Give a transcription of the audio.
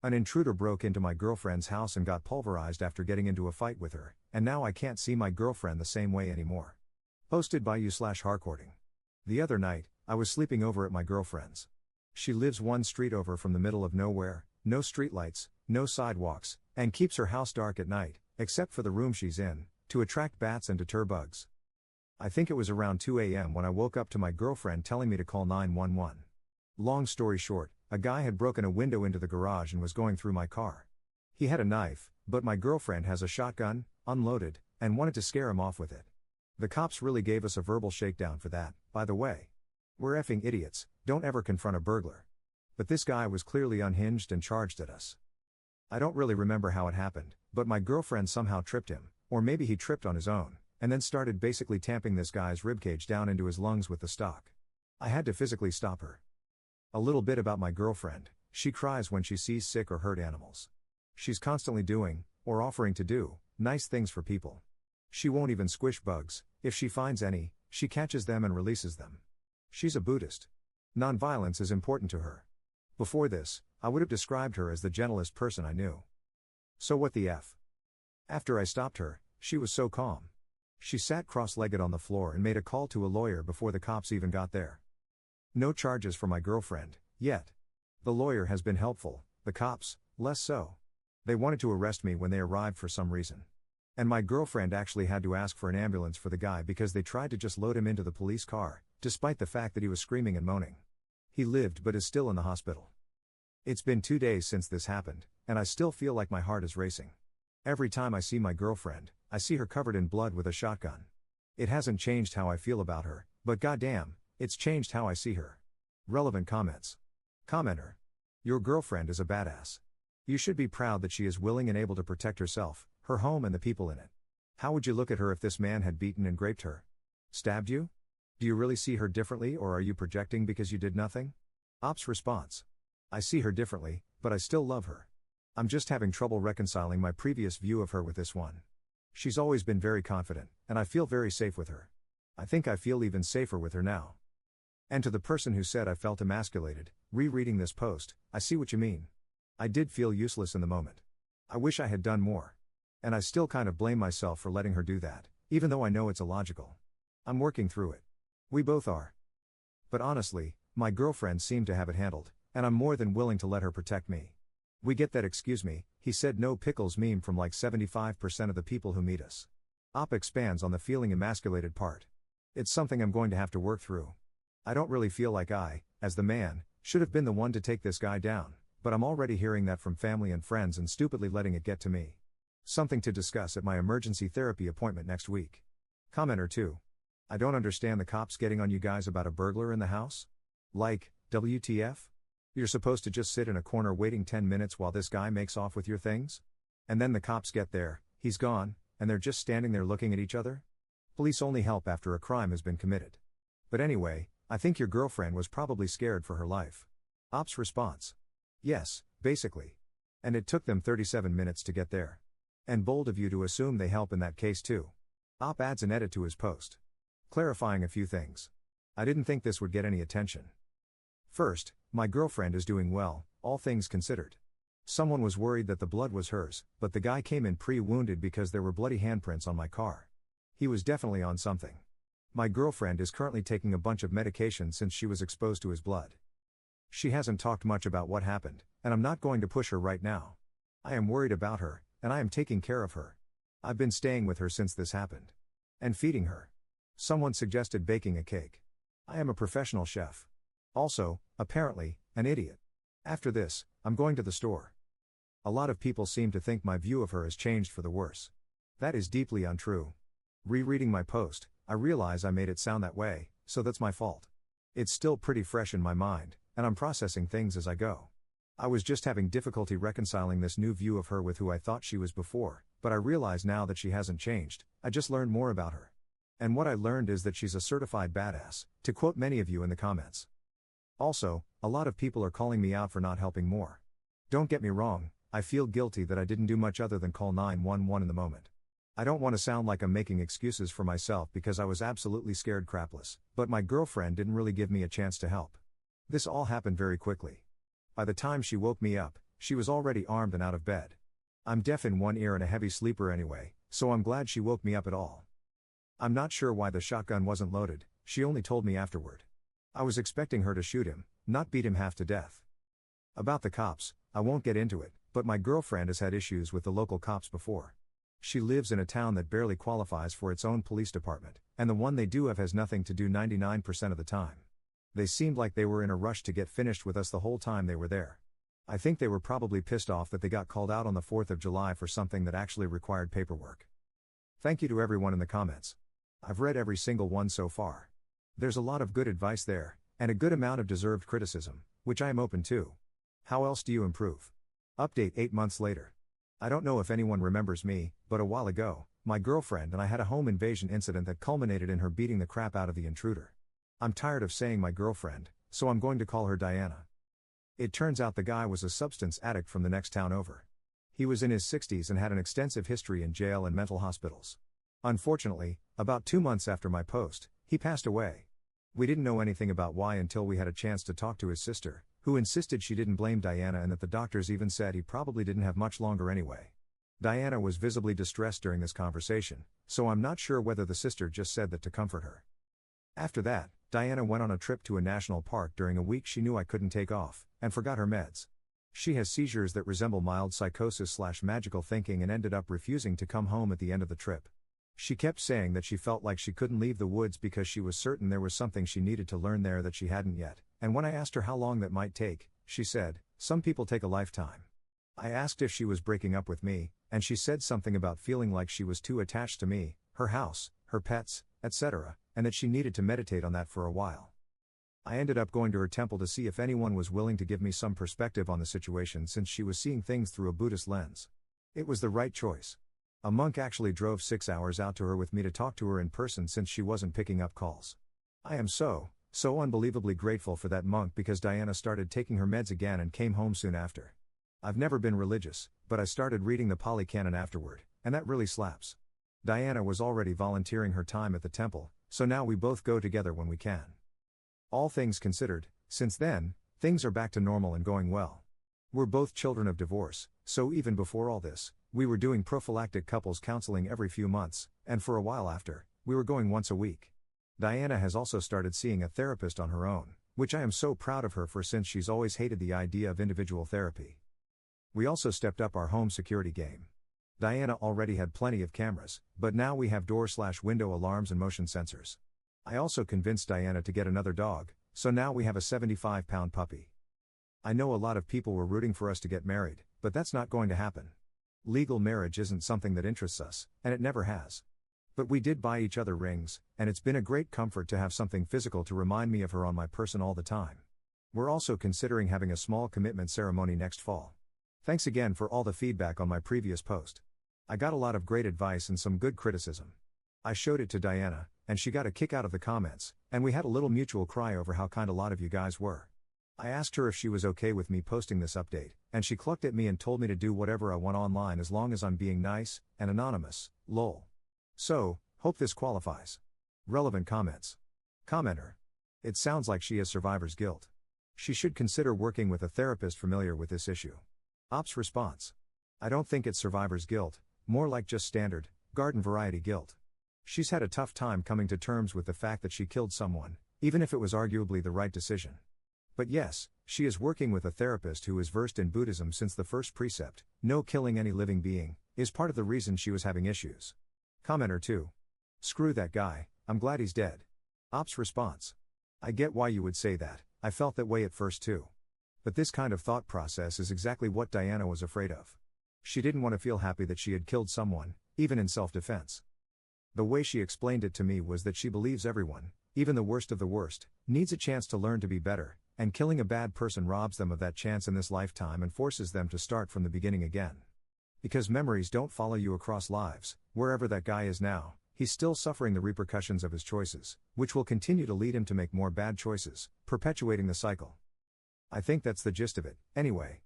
An intruder broke into my girlfriend's house and got pulverized after getting into a fight with her, and now I can't see my girlfriend the same way anymore. Posted by you/Harcourting. The other night, I was sleeping over at my girlfriend's. She lives one street over from the middle of nowhere, no streetlights, no sidewalks, and keeps her house dark at night, except for the room she's in, to attract bats and deter bugs. I think it was around 2 a.m. when I woke up to my girlfriend telling me to call 911. Long story short, a guy had broken a window into the garage and was going through my car. He had a knife, but my girlfriend has a shotgun, unloaded, and wanted to scare him off with it. The cops really gave us a verbal shakedown for that, by the way. We're effing idiots, don't ever confront a burglar. But this guy was clearly unhinged and charged at us. I don't really remember how it happened, but my girlfriend somehow tripped him, or maybe he tripped on his own, and then started basically tamping this guy's ribcage down into his lungs with the stock. I had to physically stop her. A little bit about my girlfriend: she cries when she sees sick or hurt animals. She's constantly doing, or offering to do, nice things for people. She won't even squish bugs. If she finds any, she catches them and releases them. She's a Buddhist. Nonviolence is important to her. Before this, I would have described her as the gentlest person I knew. So what the F? After I stopped her, she was so calm. She sat cross-legged on the floor and made a call to a lawyer before the cops even got there. No charges for my girlfriend, yet. The lawyer has been helpful, the cops, less so. They wanted to arrest me when they arrived for some reason. And my girlfriend actually had to ask for an ambulance for the guy because they tried to just load him into the police car, despite the fact that he was screaming and moaning. He lived but is still in the hospital. It's been 2 days since this happened, and I still feel like my heart is racing. Every time I see my girlfriend, I see her covered in blood with a shotgun. It hasn't changed how I feel about her, but goddamn, it's changed how I see her. Relevant comments. Commenter. Your girlfriend is a badass. You should be proud that she is willing and able to protect herself, her home and the people in it. How would you look at her if this man had beaten and raped her? Stabbed you? Do you really see her differently, or are you projecting because you did nothing? Ops response. I see her differently, but I still love her. I'm just having trouble reconciling my previous view of her with this one. She's always been very confident, and I feel very safe with her. I think I feel even safer with her now. And to the person who said I felt emasculated, rereading this post, I see what you mean. I did feel useless in the moment. I wish I had done more. And I still kind of blame myself for letting her do that, even though I know it's illogical. I'm working through it. We both are. But honestly, my girlfriend seemed to have it handled, and I'm more than willing to let her protect me. We get that excuse me, he said no pickles meme from like 75% of the people who meet us. Op expands on the feeling emasculated part. It's something I'm going to have to work through. I don't really feel like I, as the man, should have been the one to take this guy down, but I'm already hearing that from family and friends and stupidly letting it get to me. Something to discuss at my emergency therapy appointment next week. Commenter 2. I don't understand the cops getting on you guys about a burglar in the house. Like, WTF? You're supposed to just sit in a corner waiting 10 minutes while this guy makes off with your things? And then the cops get there, he's gone, and they're just standing there looking at each other? Police only help after a crime has been committed. But anyway, I think your girlfriend was probably scared for her life. Ops response. Yes, basically. And it took them 37 minutes to get there. And bold of you to assume they help in that case too. Op adds an edit to his post. Clarifying a few things. I didn't think this would get any attention. First, my girlfriend is doing well, all things considered. Someone was worried that the blood was hers, but the guy came in pre-wounded because there were bloody handprints on my car. He was definitely on something. My girlfriend is currently taking a bunch of medication since she was exposed to his blood. She hasn't talked much about what happened, and I'm not going to push her right now. I am worried about her, and I am taking care of her. I've been staying with her since this happened. And feeding her. Someone suggested baking a cake. I am a professional chef. Also, apparently, an idiot. After this, I'm going to the store. A lot of people seem to think my view of her has changed for the worse. That is deeply untrue. Rereading my post, I realize I made it sound that way, so that's my fault. It's still pretty fresh in my mind, and I'm processing things as I go. I was just having difficulty reconciling this new view of her with who I thought she was before, but I realize now that she hasn't changed. I just learned more about her. And what I learned is that she's a certified badass, to quote many of you in the comments. Also, a lot of people are calling me out for not helping more. Don't get me wrong, I feel guilty that I didn't do much other than call 911 in the moment. I don't want to sound like I'm making excuses for myself because I was absolutely scared crapless, but my girlfriend didn't really give me a chance to help. This all happened very quickly. By the time she woke me up, She was already armed and out of bed. I'm deaf in one ear and a heavy sleeper anyway, so I'm glad she woke me up at all. I'm not sure why the shotgun wasn't loaded, she only told me afterward. I was expecting her to shoot him, not beat him half to death. About the cops, I won't get into it, but my girlfriend has had issues with the local cops before. She lives in a town that barely qualifies for its own police department, and the one they do have has nothing to do 99% of the time. They seemed like they were in a rush to get finished with us the whole time they were there. I think they were probably pissed off that they got called out on the 4th of July for something that actually required paperwork. Thank you to everyone in the comments. I've read every single one so far. There's a lot of good advice there, and a good amount of deserved criticism, which I am open to. How else do you improve? Update 8 months later. I don't know if anyone remembers me, but a while ago, my girlfriend and I had a home invasion incident that culminated in her beating the crap out of the intruder. I'm tired of saying my girlfriend, so I'm going to call her Diana. It turns out the guy was a substance addict from the next town over. He was in his 60s and had an extensive history in jail and mental hospitals. Unfortunately, about 2 months after my post, he passed away. We didn't know anything about why until we had a chance to talk to his sister, who insisted she didn't blame Diana and that the doctors even said he probably didn't have much longer anyway. Diana was visibly distressed during this conversation, so I'm not sure whether the sister just said that to comfort her. After that, Diana went on a trip to a national park during a week she knew I couldn't take off, and forgot her meds. She has seizures that resemble mild psychosis/magical thinking and ended up refusing to come home at the end of the trip. She kept saying that she felt like she couldn't leave the woods because she was certain there was something she needed to learn there that she hadn't yet, and when I asked her how long that might take, she said, "Some people take a lifetime." I asked if she was breaking up with me, and she said something about feeling like she was too attached to me, her house, her pets, etc., and that she needed to meditate on that for a while. I ended up going to her temple to see if anyone was willing to give me some perspective on the situation since she was seeing things through a Buddhist lens. It was the right choice. A monk actually drove 6 hours out to her with me to talk to her in person since she wasn't picking up calls. I am so unbelievably grateful for that monk because Diana started taking her meds again and came home soon after. I've never been religious, but I started reading the Pali Canon afterward, and that really slaps. Diana was already volunteering her time at the temple, so now we both go together when we can. All things considered, since then, things are back to normal and going well. We're both children of divorce, so even before all this, we were doing prophylactic couples counseling every few months, and for a while after, we were going once a week. Diana has also started seeing a therapist on her own, which I am so proud of her for since she's always hated the idea of individual therapy. We also stepped up our home security game. Diana already had plenty of cameras, but now we have door/window alarms and motion sensors. I also convinced Diana to get another dog, so now we have a 75-pound puppy. I know a lot of people were rooting for us to get married, but that's not going to happen. Legal marriage isn't something that interests us, and it never has. But we did buy each other rings, and it's been a great comfort to have something physical to remind me of her on my person all the time. We're also considering having a small commitment ceremony next fall. Thanks again for all the feedback on my previous post. I got a lot of great advice and some good criticism. I showed it to Diana, and she got a kick out of the comments, and we had a little mutual cry over how kind a lot of you guys were. I asked her if she was okay with me posting this update, and she clucked at me and told me to do whatever I want online as long as I'm being nice and anonymous, lol. So, hope this qualifies. Relevant comments. Commenter. It sounds like she has survivor's guilt. She should consider working with a therapist familiar with this issue. Ops response. I don't think it's survivor's guilt, more like just standard, garden variety guilt. She's had a tough time coming to terms with the fact that she killed someone, even if it was arguably the right decision. But yes, she is working with a therapist who is versed in Buddhism since the first precept, no killing any living being, is part of the reason she was having issues. Commenter 2. Screw that guy, I'm glad he's dead. Ops response. I get why you would say that, I felt that way at first too. But this kind of thought process is exactly what Diana was afraid of. She didn't want to feel happy that she had killed someone, even in self-defense. The way she explained it to me was that she believes everyone, even the worst of the worst, needs a chance to learn to be better, and killing a bad person robs them of that chance in this lifetime and forces them to start from the beginning again. Because memories don't follow you across lives, wherever that guy is now, he's still suffering the repercussions of his choices, which will continue to lead him to make more bad choices, perpetuating the cycle. I think that's the gist of it, anyway.